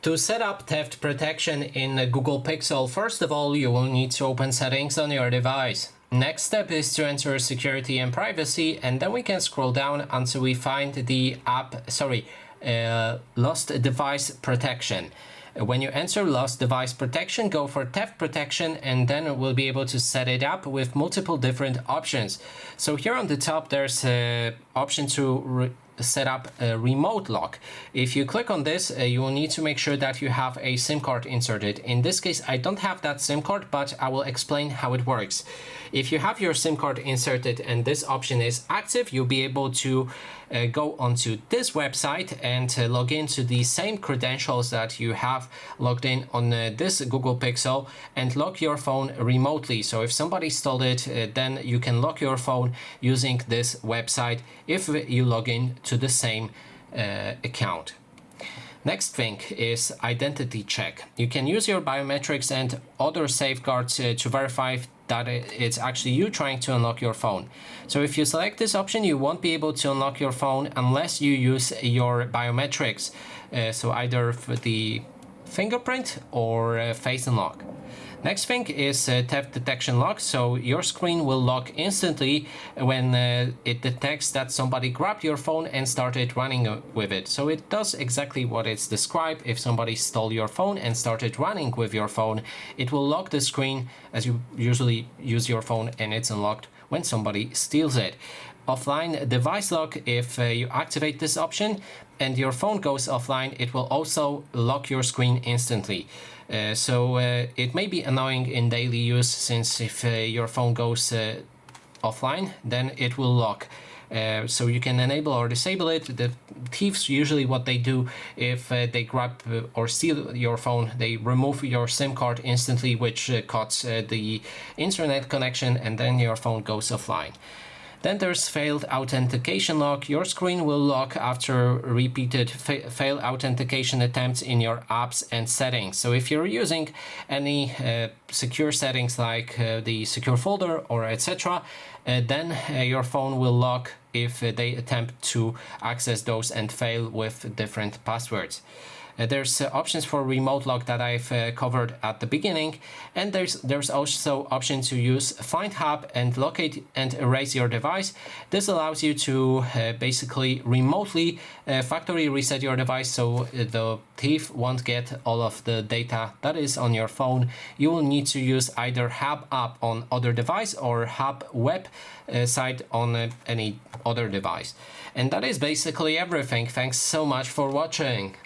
To set up theft protection in Google Pixel, first of all, you will need to open settings on your device. Next step is to enter security and privacy, and then we can scroll down until we find the lost device protection. When you enter lost device protection, go for theft protection, and then we'll be able to set it up with multiple different options. So here on the top, there's an option to set up a remote lock. If you click on this, you will need to make sure that you have a SIM card inserted. In this case, I don't have that SIM card, but I will explain how it works. If you have your SIM card inserted and this option is active, you'll be able to go onto this website and log into the same credentials that you have logged in on this Google Pixel and lock your phone remotely. So if somebody stole it, then you can lock your phone using this website if you log in to the same account. Next thing is identity check. You can use your biometrics and other safeguards to verify that it's actually you trying to unlock your phone. So if you select this option, you won't be able to unlock your phone unless you use your biometrics. So either for the fingerprint or face unlock. Next thing is theft detection lock. So your screen will lock instantly when it detects that somebody grabbed your phone and started running with it. So it does exactly what it's described. If somebody stole your phone and started running with your phone, it will lock the screen as you usually use your phone, and it's unlocked when somebody steals it. Offline device lock, if you activate this option and your phone goes offline, it will also lock your screen instantly. So it may be annoying in daily use, since if your phone goes offline, then it will lock. So you can enable or disable it. The thieves, usually what they do, if they grab or steal your phone, they remove your SIM card instantly, which cuts the internet connection, and then your phone goes offline. Then there's failed authentication lock. Your screen will lock after repeated failed authentication attempts in your apps and settings. So if you're using any secure settings like the secure folder or etc., then your phone will lock if they attempt to access those and fail with different passwords. There's options for remote lock that I've covered at the beginning, and there's also option to use find hub and locate and erase your device. This allows you to basically remotely factory reset your device, so the thief won't get all of the data that is on your phone. You will need to use either hub app on other device or hub web site on any other device. And that is basically everything. Thanks so much for watching.